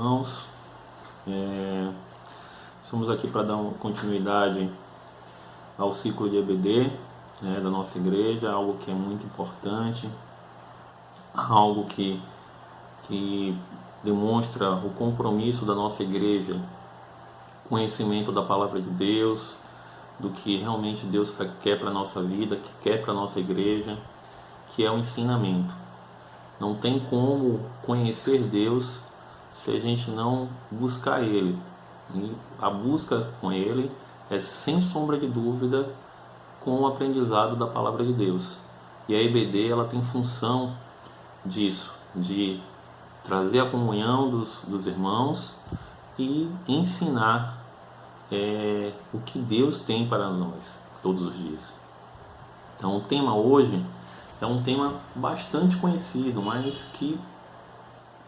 irmãos. Estamos aqui para dar uma continuidade ao ciclo de EBD, da nossa igreja, algo que é muito importante, algo que demonstra o compromisso da nossa igreja, conhecimento da palavra de Deus, do que realmente Deus quer para a nossa vida, que quer para a nossa igreja, que é o ensinamento. Não tem como conhecer Deus se a gente não buscar Ele. E a busca com Ele é, sem sombra de dúvida, com o aprendizado da palavra de Deus. E a EBD ela tem função disso, de trazer a comunhão dos irmãos e ensinar o que Deus tem para nós todos os dias. Então o tema hoje é um tema bastante conhecido, mas que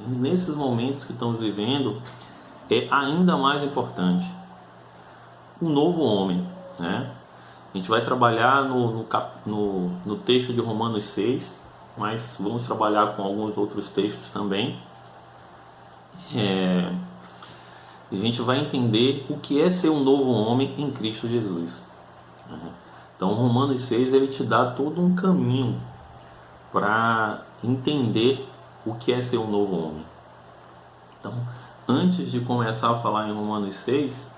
nesses momentos que estamos vivendo é ainda mais importante. O novo homem, né? A gente vai trabalhar no texto de Romanos 6, mas vamos trabalhar com alguns outros textos também. A gente vai entender o que é ser um novo homem em Cristo Jesus. Então Romanos 6 ele te dá todo um caminho para entender o que é ser um novo homem. Então, antes de começar a falar em Romanos 6,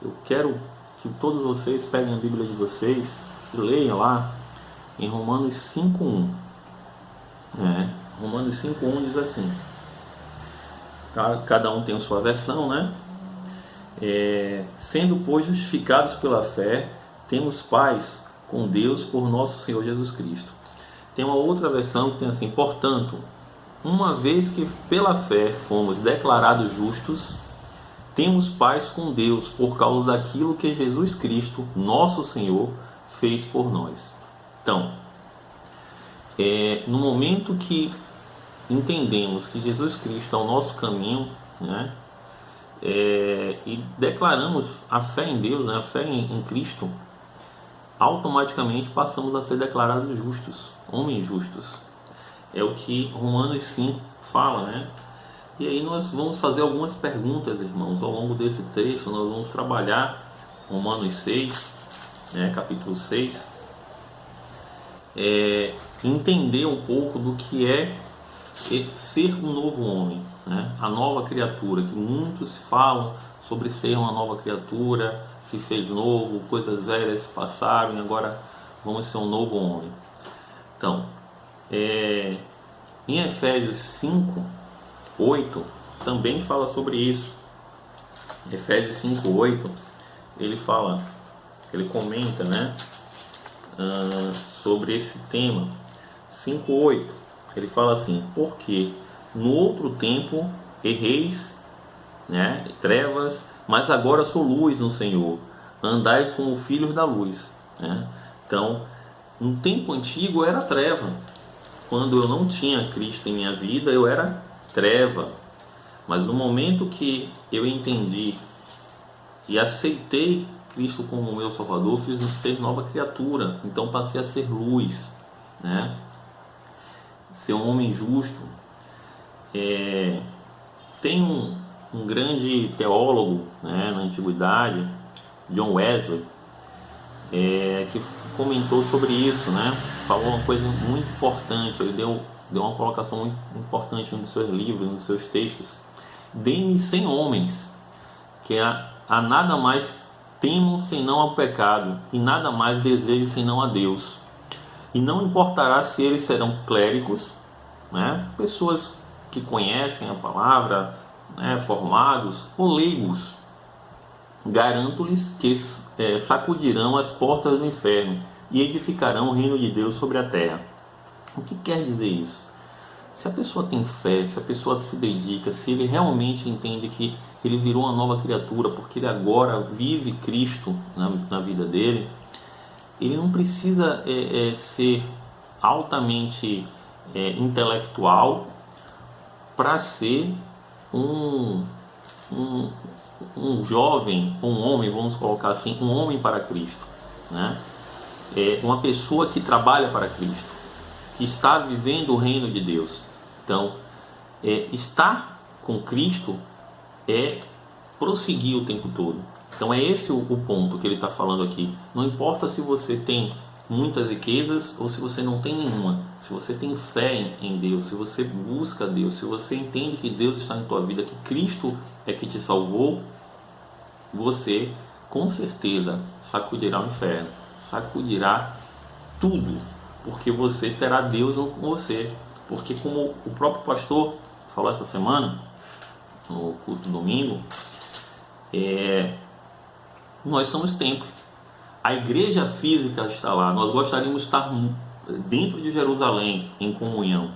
eu quero que todos vocês peguem a Bíblia de vocês e leiam lá em Romanos 5.1. Romanos 5.1 diz assim, cada um tem a sua versão, né? Sendo, pois, justificados pela fé, temos paz com Deus por nosso Senhor Jesus Cristo. Tem uma outra versão que tem assim, portanto, uma vez que pela fé fomos declarados justos, temos paz com Deus por causa daquilo que Jesus Cristo, nosso Senhor, fez por nós. Então, no momento que entendemos que Jesus Cristo é o nosso caminho, né, e declaramos a fé em Deus, né, a fé em Cristo, automaticamente passamos a ser declarados justos, homens justos. É o que Romanos 5 fala, né? E aí nós vamos fazer algumas perguntas, irmãos, ao longo desse trecho. Nós vamos trabalhar Romanos 6, capítulo 6, entender um pouco do que é ser um novo homem, né? A nova criatura, que muitos falam sobre ser uma nova criatura, se fez novo, coisas velhas se passaram e agora vamos ser um novo homem. Então, em Efésios 5:8 também fala sobre isso. Efésios 5:8 ele comenta, né, sobre esse tema. 5:8 ele fala assim: porque no outro tempo erreis, né, trevas, mas agora sou luz no Senhor, andais como filhos da luz, né? Então, no tempo antigo eu era treva. Quando eu não tinha Cristo em minha vida, eu era treva. Mas no momento que eu entendi e aceitei Cristo como meu Salvador, fiz ser nova criatura. Então passei a ser luz, né? Ser um homem justo. Tem um grande teólogo, né, na antiguidade, John Wesley, que comentou sobre isso, né? Falou uma coisa muito importante. Ele deu uma colocação muito importante em um dos seus livros, um dos seus textos. Dê-me 100 homens que a nada mais temam senão ao pecado e nada mais desejem senão a Deus, e não importará se eles serão clérigos, né, pessoas que conhecem a palavra, né, formados, ou leigos. Garanto-lhes que sacudirão as portas do inferno e edificarão o reino de Deus sobre a terra. O que quer dizer isso? Se a pessoa tem fé, se a pessoa se dedica, se ele realmente entende que ele virou uma nova criatura, porque ele agora vive Cristo na vida dele, ele não precisa ser altamente intelectual para ser um jovem, um homem, vamos colocar assim, um homem para Cristo, né? Uma pessoa que trabalha para Cristo, que está vivendo o reino de Deus. Então, estar com Cristo é prosseguir o tempo todo. Então é esse o ponto que ele está falando aqui. Não importa se você tem muitas riquezas ou se você não tem nenhuma. Se você tem fé em Deus, se você busca Deus, se você entende que Deus está em tua vida, que Cristo é que te salvou, você com certeza sacudirá o inferno, sacudirá tudo, porque você terá Deus com você. Porque como o próprio pastor falou essa semana, no culto domingo, nós somos templo. A igreja física está lá. Nós gostaríamos de estar dentro de Jerusalém, em comunhão.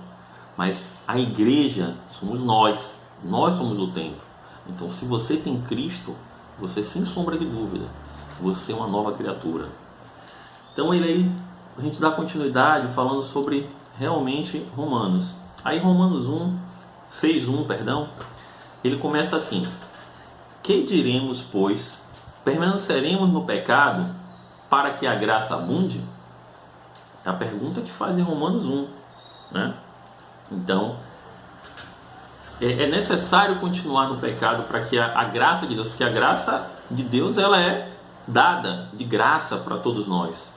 Mas a igreja somos nós. Nós somos o templo. Então, se você tem Cristo, você, sem sombra de dúvida, você é uma nova criatura. Então, a gente dá continuidade falando sobre realmente Romanos. Aí Romanos 6:1, ele começa assim: que diremos, pois? Permaneceremos no pecado para que a graça abunde? É a pergunta que faz em Romanos 1, né? Então, é necessário continuar no pecado para que a graça de Deus, porque a graça de Deus, ela é dada de graça para todos nós.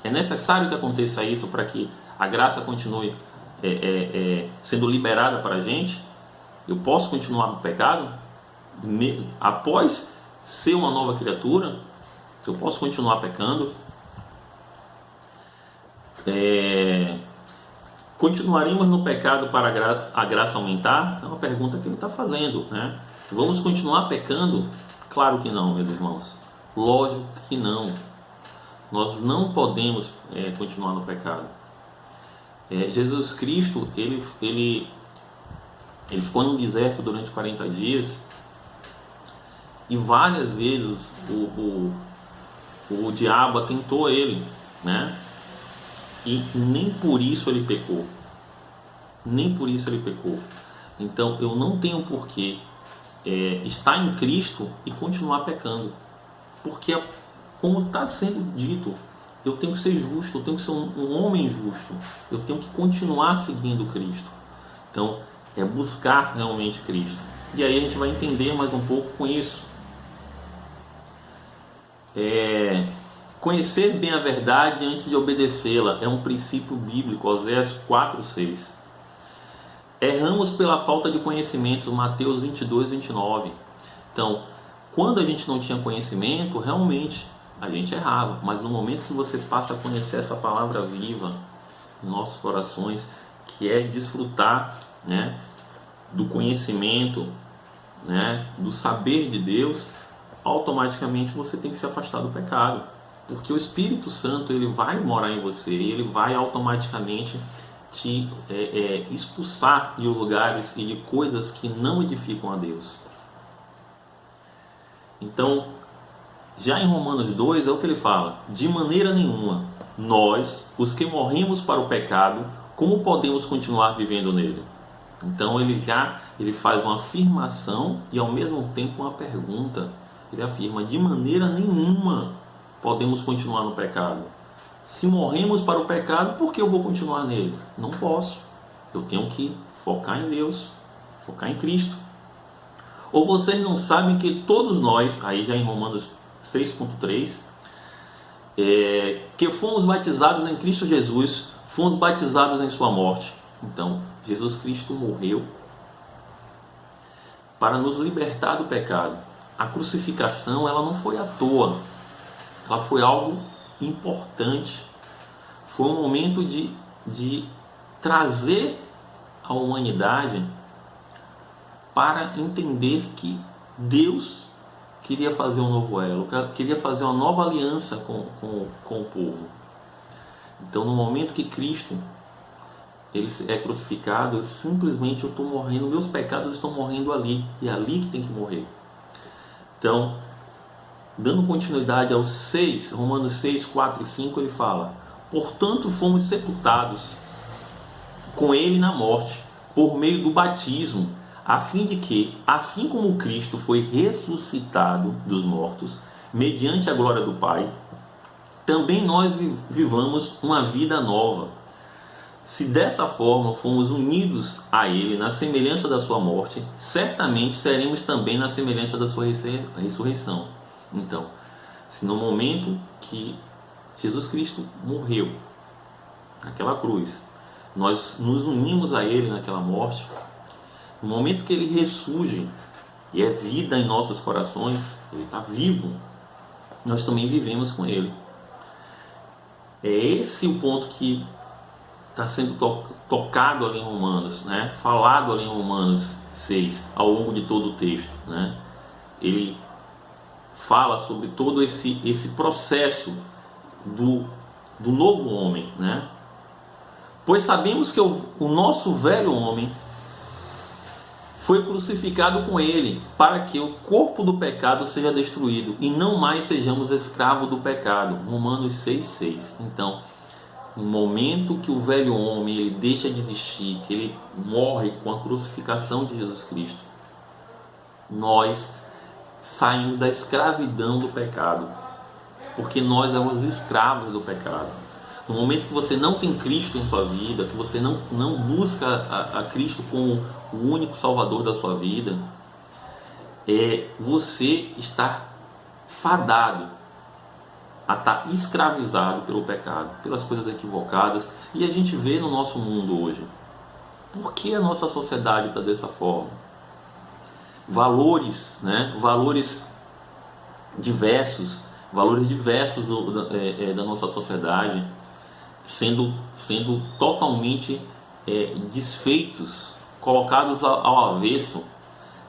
É necessário que aconteça isso para que a graça continue sendo liberada para a gente. Eu posso continuar no pecado após ser uma nova criatura? Eu posso continuar pecando? Continuaremos no pecado para a graça aumentar? É uma pergunta que ele está fazendo, né? Vamos continuar pecando? Claro que não, meus irmãos. Lógico que não. Nós não podemos continuar no pecado. Jesus Cristo, ele ficou no deserto durante 40 dias e várias vezes o diabo atentou ele, né? E nem por isso ele pecou. Nem por isso ele pecou. Então eu não tenho porquê estar em Cristo e continuar pecando. Porque, como está sendo dito, eu tenho que ser justo, eu tenho que ser um homem justo. Eu tenho que continuar seguindo Cristo. Então, é buscar realmente Cristo. E aí a gente vai entender mais um pouco com isso. Conhecer bem a verdade antes de obedecê-la é um princípio bíblico, Oséias 4:6. Erramos pela falta de conhecimento, Mateus 22:29. Então, quando a gente não tinha conhecimento, realmente a gente errava. Mas no momento que você passa a conhecer essa palavra viva em nossos corações, que é desfrutar, né, do conhecimento, né, do saber de Deus, automaticamente você tem que se afastar do pecado. Porque o Espírito Santo, ele vai morar em você e ele vai automaticamente te expulsar de lugares e de coisas que não edificam a Deus. Então, já em Romanos 2 é o que ele fala: de maneira nenhuma, nós, os que morremos para o pecado, como podemos continuar vivendo nele? Então ele faz uma afirmação e ao mesmo tempo uma pergunta. Ele afirma: de maneira nenhuma podemos continuar no pecado. Se morremos para o pecado, por que eu vou continuar nele? Não posso. Eu tenho que focar em Deus, focar em Cristo. Ou vocês não sabem que todos nós, aí já em Romanos 6:3, que fomos batizados em Cristo Jesus, fomos batizados em sua morte. Então, Jesus Cristo morreu para nos libertar do pecado. A crucificação, ela não foi à toa. Ela foi algo importante. Foi um momento de trazer a humanidade para entender que Deus queria fazer um novo elo, queria fazer uma nova aliança com o povo. Então, no momento que Cristo ele é crucificado, simplesmente eu estou morrendo, meus pecados estão morrendo ali, e é ali que tem que morrer. Então, dando continuidade aos 6, Romanos 6, 4 e 5, ele fala: portanto fomos sepultados com ele na morte, por meio do batismo, a fim de que, assim como Cristo foi ressuscitado dos mortos, mediante a glória do Pai, também nós vivamos uma vida nova. Se dessa forma fomos unidos a Ele na semelhança da sua morte, certamente seremos também na semelhança da sua ressurreição. Então, se no momento que Jesus Cristo morreu naquela cruz, nós nos unimos a Ele naquela morte, no momento que Ele ressurge e é vida em nossos corações, Ele está vivo, nós também vivemos com Ele. É esse o ponto que está sendo tocado ali em Romanos, né? Falado ali em Romanos 6, ao longo de todo o texto, né? Ele fala sobre todo esse processo do novo homem, né? Pois sabemos que o nosso velho homem foi crucificado com ele, para que o corpo do pecado seja destruído e não mais sejamos escravos do pecado. Romanos 6,6. Então, no momento que o velho homem ele deixa de existir, que ele morre com a crucificação de Jesus Cristo, nós saímos da escravidão do pecado, porque nós éramos escravos do pecado. No momento que você não tem Cristo em sua vida, que você não busca a Cristo como o único Salvador da sua vida, você está fadado a estar escravizado pelo pecado, pelas coisas equivocadas. E a gente vê no nosso mundo hoje, por que a nossa sociedade está dessa forma? Valores, né? Valores diversos da nossa sociedade sendo totalmente desfeitos, colocados ao avesso,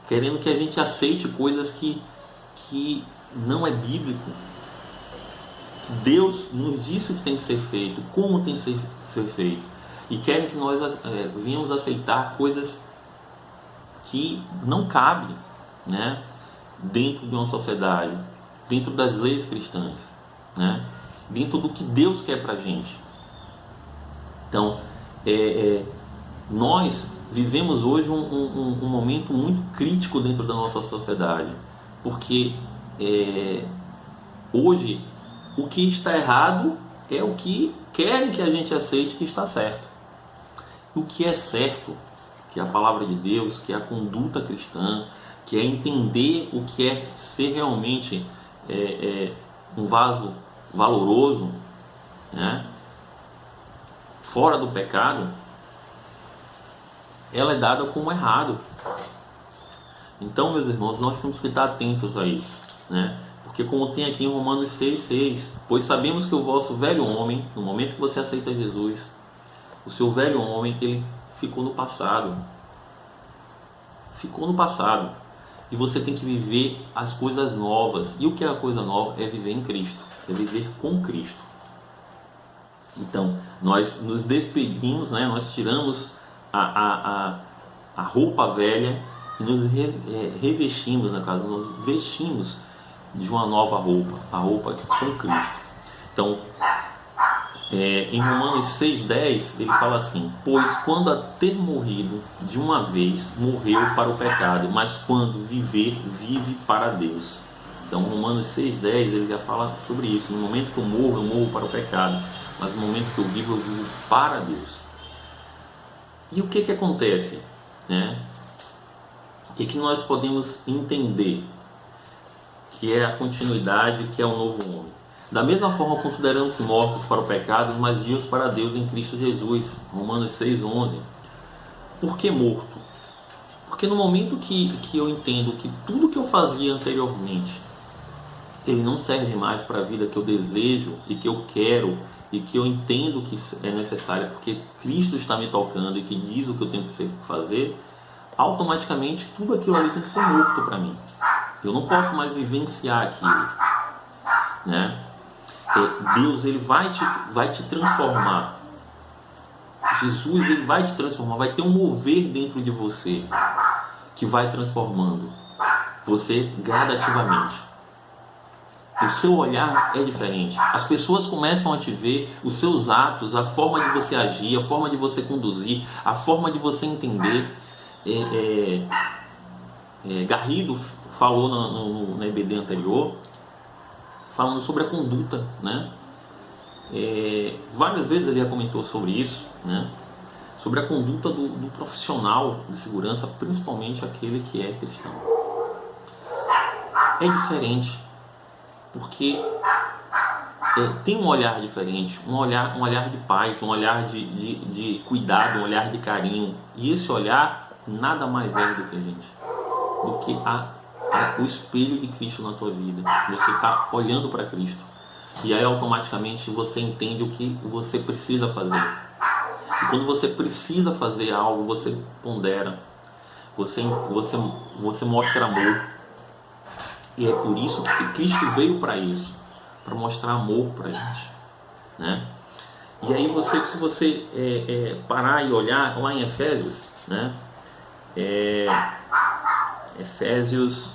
querendo que a gente aceite coisas que não é bíblico, que Deus nos disse que tem que ser feito, como tem que ser feito, e querem que nós venhamos aceitar coisas que não cabem, né, dentro de uma sociedade, dentro das leis cristãs, né, dentro do que Deus quer para a gente. Então, nós vivemos hoje um momento muito crítico dentro da nossa sociedade, porque hoje o que está errado é o que querem que a gente aceite que está certo. O que é certo, que é a palavra de Deus, que é a conduta cristã, que é entender o que é ser realmente um vaso valoroso, né, fora do pecado, ela é dada como errado. Então, meus irmãos, nós temos que estar atentos a isso, né? Porque como tem aqui em Romanos 6,6, pois sabemos que o vosso velho homem, no momento que você aceita Jesus, o seu velho homem, ele ficou no passado. Ficou no passado. E você tem que viver as coisas novas. E o que é a coisa nova? É viver em Cristo. É viver com Cristo. Então, nós nos despedimos, né? Nós tiramos a roupa velha e nos revestimos, na casa, nós vestimos de uma nova roupa, a roupa com Cristo. Então, em Romanos 6,10, ele fala assim: pois quando a ter morrido de uma vez, morreu para o pecado, mas quando viver, vive para Deus. Então, Romanos 6,10, ele já fala sobre isso. No momento que eu morro para o pecado, mas no momento que eu vivo para Deus. E o que acontece, né? O que nós podemos entender que é a continuidade, que é o novo homem? Da mesma forma, consideramos-se mortos para o pecado, mas vivos para Deus em Cristo Jesus. Romanos 6,11. Por que morto? Porque no momento que eu entendo que tudo que eu fazia anteriormente, ele não serve mais para a vida que eu desejo e que eu quero e que eu entendo que é necessário, porque Cristo está me tocando e que diz o que eu tenho que fazer, automaticamente tudo aquilo ali tem que ser morto para mim. Eu não posso mais vivenciar aquilo, né? Deus, ele vai te transformar. Jesus, ele vai te transformar. Vai ter um mover dentro de você que vai transformando você gradativamente. O seu olhar é diferente. As pessoas começam a te ver, os seus atos, a forma de você agir, a forma de você conduzir, a forma de você entender. Garrido falou na EBD anterior, falando sobre a conduta, né? Várias vezes ele já comentou sobre isso, né? sobre a conduta do profissional de segurança, principalmente aquele que é cristão. É diferente, porque tem um olhar diferente, um olhar de paz, um olhar de cuidado, um olhar de carinho. E esse olhar nada mais é do que o espelho de Cristo na tua vida. Você está olhando para Cristo. E aí automaticamente você entende o que você precisa fazer. E quando você precisa fazer algo, você pondera. Você mostra amor. E é por isso que Cristo veio para isso. Para mostrar amor para a gente, né? E aí se você parar e olhar lá em Efésios, né? Efésios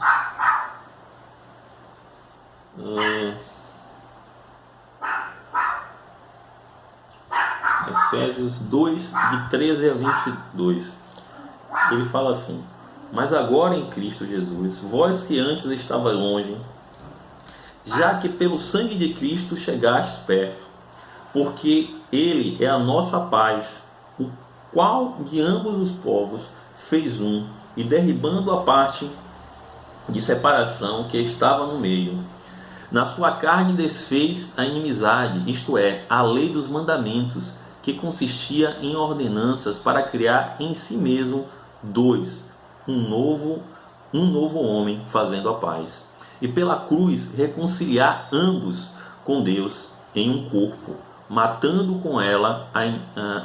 2, de 13 a 22, ele fala assim: mas agora em Cristo Jesus, vós que antes estavais longe, já que pelo sangue de Cristo chegastes perto, porque Ele é a nossa paz, o qual de ambos os povos fez um, e derribando a parte de separação que estava no meio, na sua carne desfez a inimizade, isto é, a lei dos mandamentos, que consistia em ordenanças para criar em si mesmo um novo homem, fazendo a paz. E pela cruz reconciliar ambos com Deus em um corpo, matando com ela a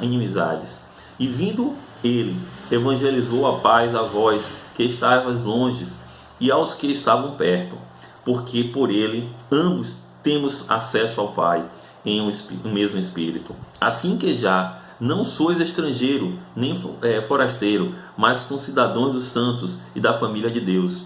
inimizades. E vindo ele, evangelizou a paz a vós que estavais longe e aos que estavam perto, porque por ele ambos temos acesso ao Pai em um mesmo Espírito. Assim que já não sois estrangeiro nem forasteiro, mas concidadãos dos santos e da família de Deus,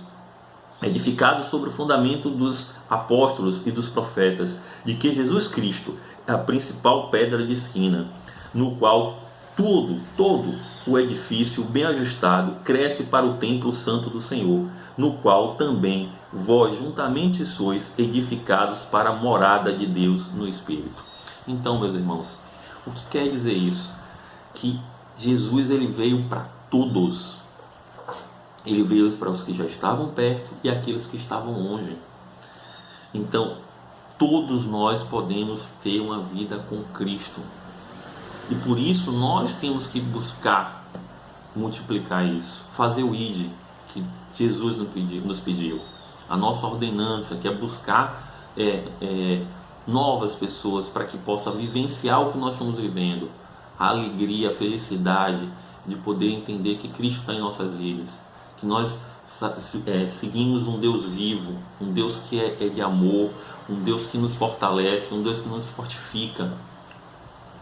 edificados sobre o fundamento dos apóstolos e dos profetas, de que Jesus Cristo é a principal pedra de esquina, no qual todo o edifício bem ajustado cresce para o templo santo do Senhor, no qual também vós juntamente sois edificados para a morada de Deus no Espírito. Então, meus irmãos, o que quer dizer isso? Que Jesus ele veio para todos. Ele veio para os que já estavam perto e aqueles que estavam longe. Então, todos nós podemos ter uma vida com Cristo. E por isso nós temos que buscar multiplicar isso. Fazer o ID que Jesus nos pediu. A nossa ordenança, que é buscar novas pessoas para que possa vivenciar o que nós estamos vivendo. A alegria, a felicidade de poder entender que Cristo está em nossas vidas. Que nós seguimos um Deus vivo, um Deus que é de amor, um Deus que nos fortalece, um Deus que nos fortifica,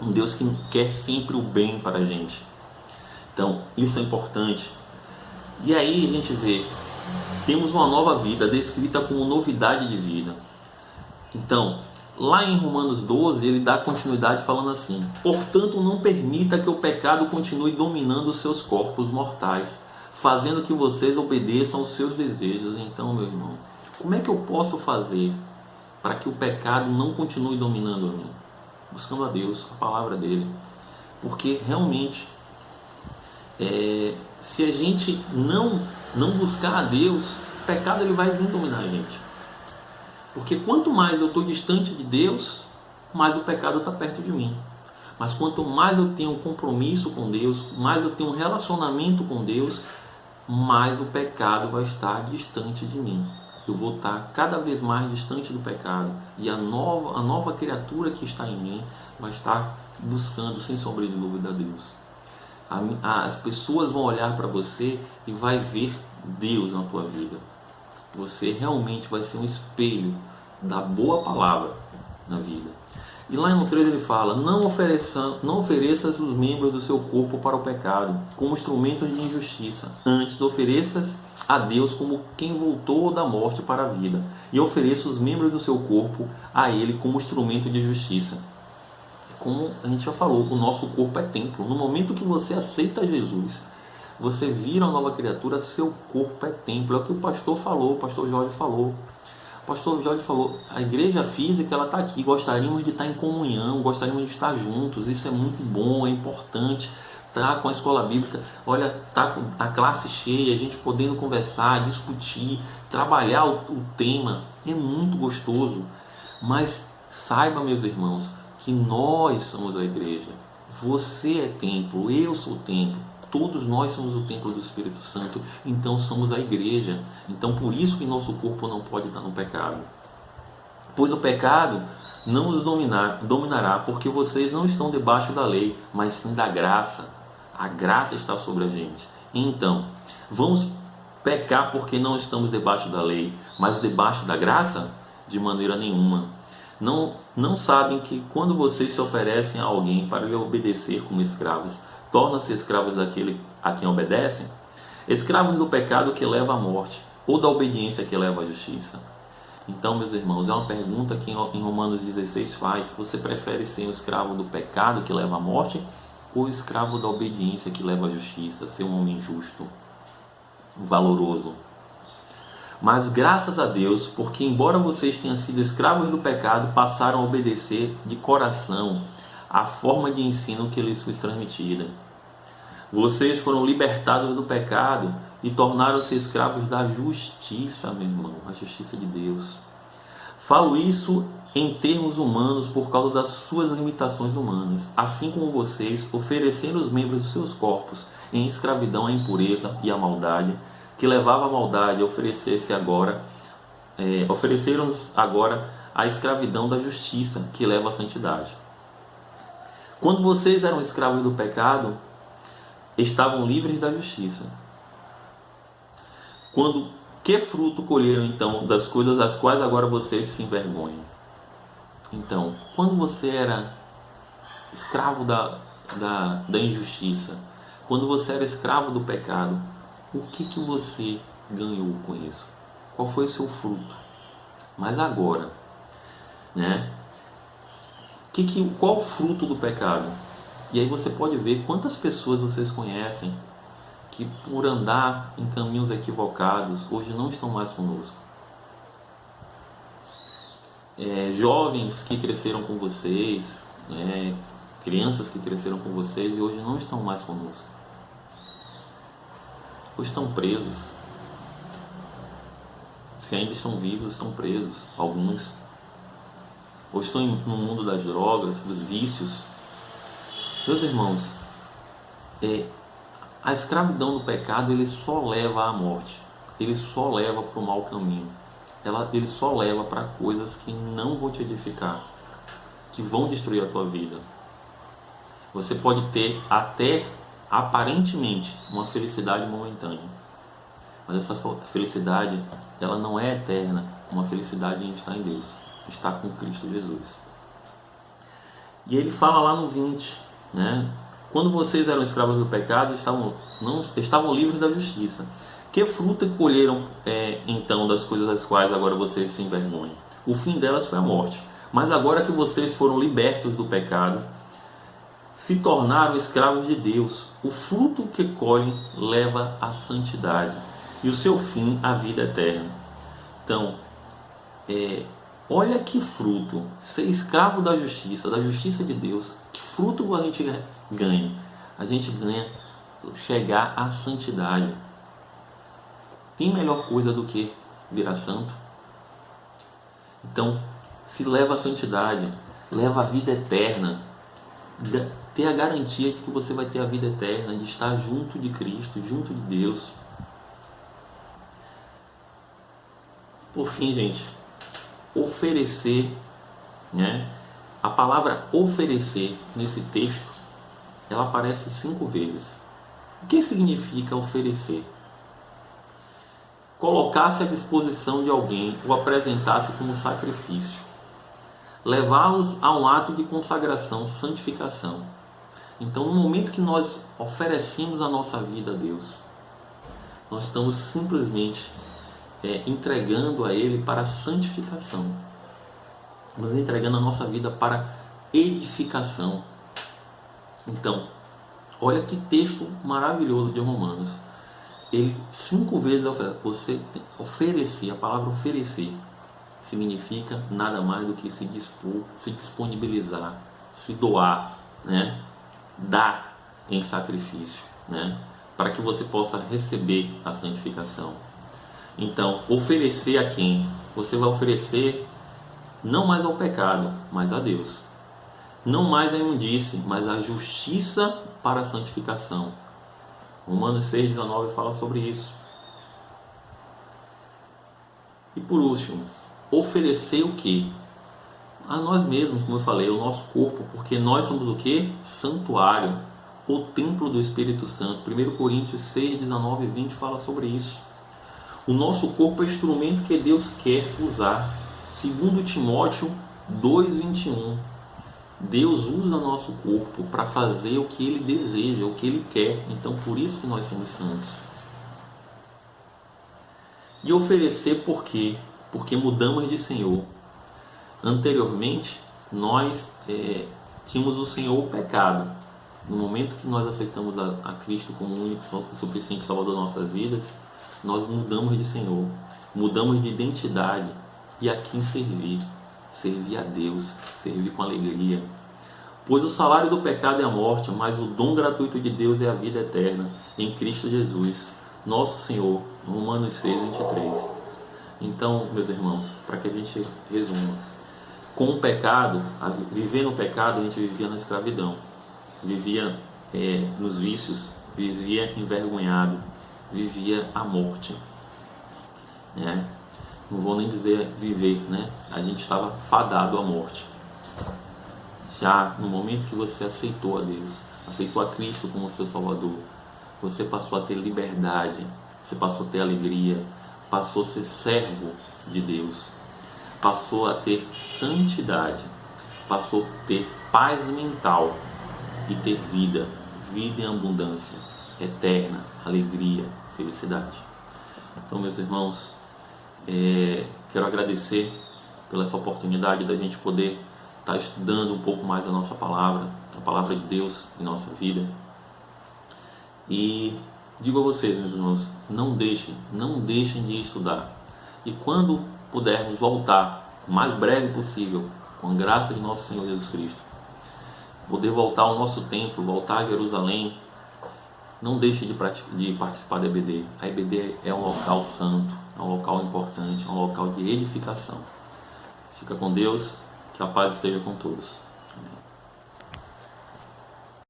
um Deus que quer sempre o bem para a gente. Então, isso é importante. E aí a gente vê, temos uma nova vida descrita como novidade de vida. Então, lá em Romanos 12, ele dá continuidade falando assim: portanto, não permita que o pecado continue dominando os seus corpos mortais, fazendo que vocês obedeçam aos seus desejos. Então, meu irmão, como é que eu posso fazer para que o pecado não continue dominando a mim? Buscando a Deus, a palavra dele. Porque realmente, se a gente não buscar a Deus, o pecado ele vai vir dominar a gente. Porque quanto mais eu estou distante de Deus, mais o pecado está perto de mim. Mas quanto mais eu tenho compromisso com Deus, mais eu tenho um relacionamento com Deus, mais o pecado vai estar distante de mim. Eu vou estar cada vez mais distante do pecado. E a nova criatura que está em mim vai estar buscando, sem sombra de dúvida, a Deus. As pessoas vão olhar para você e vai ver Deus na tua vida. Você realmente vai ser um espelho da boa palavra na vida. E lá no 13 ele fala: não ofereças os membros do seu corpo para o pecado, como instrumentos de injustiça. Antes ofereças a Deus como quem voltou da morte para a vida, e ofereça os membros do seu corpo a Ele como instrumento de justiça. Como a gente já falou, o nosso corpo é templo. No momento que você aceita Jesus, você vira uma nova criatura, seu corpo é templo. É o que o pastor falou, o pastor Jorge falou. O pastor Jorge falou: a igreja física ela está aqui, gostaríamos de estar em comunhão, gostaríamos de estar juntos, isso é muito bom, é importante. tá com a escola bíblica, olha, tá com a classe cheia, a gente podendo conversar, discutir, trabalhar o tema, é muito gostoso. Mas saiba, meus irmãos, que nós somos a igreja. Você é templo, eu sou templo. Todos nós somos o templo do Espírito Santo, então somos a igreja. Então por isso que nosso corpo não pode estar no pecado. Pois o pecado não os dominará, porque vocês não estão debaixo da lei, mas sim da graça. A graça está sobre a gente. Então, vamos pecar porque não estamos debaixo da lei, mas debaixo da graça? De maneira nenhuma. Não sabem que quando vocês se oferecem a alguém para lhe obedecer como escravos, tornam-se escravos daquele a quem obedecem? Escravos do pecado que leva à morte, ou da obediência que leva à justiça? Então, meus irmãos, é uma pergunta que em Romanos 16 faz: você prefere ser um escravo do pecado que leva à morte, ou escravo da obediência que leva à justiça? Ser um homem justo, valoroso. Mas graças a Deus, porque embora vocês tenham sido escravos do pecado, passaram a obedecer de coração a forma de ensino que lhes foi transmitida. Vocês foram libertados do pecado e tornaram-se escravos da justiça, meu irmão, a justiça de Deus. Falo isso em termos humanos por causa das suas limitações humanas, assim como vocês ofereceram os membros dos seus corpos em escravidão à impureza e à maldade, que levava à maldade, ofereceram agora a escravidão da justiça, que leva à santidade. Quando vocês eram escravos do pecado, estavam livres da justiça. Que fruto colheram então das coisas das quais agora vocês se envergonham? Então, quando você era escravo da injustiça, quando você era escravo do pecado, o que você ganhou com isso? Qual foi o seu fruto? Mas agora, né? Qual o fruto do pecado? E aí você pode ver quantas pessoas vocês conhecem que por andar em caminhos equivocados hoje não estão mais conosco. Jovens que cresceram com vocês, crianças que cresceram com vocês e hoje não estão mais conosco. Ou estão presos. Se ainda estão vivos, estão presos. Alguns. Ou estão no mundo das drogas, dos vícios. Meus irmãos, a escravidão do pecado, ele só leva à morte. Ele só leva para o mau caminho. Ele só leva para coisas que não vão te edificar, que vão destruir a tua vida. Você pode ter até aparentemente uma felicidade momentânea, mas essa felicidade, ela não é eterna. Uma felicidade em estar em Deus, estar com Cristo Jesus. E ele fala lá no 20, né? Quando vocês eram escravos do pecado, estavam livres da justiça. Que fruto colheram então das coisas das quais agora vocês se envergonham? O fim delas foi a morte. Mas agora que vocês foram libertos do pecado, se tornaram escravos de Deus. O fruto que colhem leva à santidade, e o seu fim à vida eterna. Então, olha que fruto, ser escravo da justiça de Deus. Que fruto a gente ganha? A gente ganha chegar à santidade. Tem melhor coisa do que virar santo? Então, se leva à santidade, leva à vida eterna. Ter a garantia de que você vai ter a vida eterna, de estar junto de Cristo, junto de Deus. Por fim, gente, oferecer, né? A palavra oferecer nesse texto, ela aparece 5 vezes. O que significa oferecer? Colocar-se à disposição de alguém ou apresentar-se como sacrifício. Levá-los a um ato de consagração, santificação. Então, no momento que nós oferecemos a nossa vida a Deus, nós estamos simplesmente entregando a Ele para a santificação. Estamos entregando a nossa vida para edificação. Então, olha que texto maravilhoso de Romanos. Ele 5 vezes você oferecer. A palavra oferecer significa nada mais do que se disponibilizar, se doar, né? Dar. em sacrifício, né? Para que você possa receber a santificação. Então, oferecer a quem? Você vai oferecer não mais ao pecado, mas a Deus. Não mais a imundície, mas a justiça para a santificação. Romanos 6,19 fala sobre isso. E por último, oferecer o que? A nós mesmos, como eu falei, o nosso corpo, porque nós somos o que? Santuário, o templo do Espírito Santo. 1 Coríntios 6,19 e 20 fala sobre isso. O nosso corpo é o instrumento que Deus quer usar. 2 Timóteo 2,21. Deus usa nosso corpo para fazer o que Ele deseja, o que Ele quer. Então, por isso que nós somos santos. E oferecer por quê? Porque mudamos de Senhor. Anteriormente, nós tínhamos o Senhor o pecado. No momento que nós aceitamos a Cristo como o único e suficiente Salvador das nossas vidas, nós mudamos de Senhor, mudamos de identidade e a quem servir. Servir a Deus, servir com alegria. Pois o salário do pecado é a morte, mas o dom gratuito de Deus é a vida eterna, em Cristo Jesus, nosso Senhor. Romanos 6,23. Então, meus irmãos, para que a gente resuma, com o pecado, viver no pecado, a gente vivia na escravidão, vivia nos vícios, vivia envergonhado, vivia a morte, né? Não vou nem dizer viver, né? A gente estava fadado à morte. Já no momento que você aceitou a Deus, aceitou a Cristo como seu Salvador, você passou a ter liberdade, você passou a ter alegria, passou a ser servo de Deus, passou a ter santidade, passou a ter paz mental e ter vida em abundância, eterna, alegria, felicidade. Então, meus irmãos, quero agradecer pela essa oportunidade da gente poder estar estudando um pouco mais a nossa palavra, a palavra de Deus em nossa vida. E digo a vocês, meus irmãos, não deixem de estudar. E quando pudermos voltar o mais breve possível, com a graça de nosso Senhor Jesus Cristo, poder voltar ao nosso templo, voltar a Jerusalém, não deixe de participar da EBD. A EBD é um local santo, é um local importante, é um local de edificação. Fica com Deus, que a paz esteja com todos.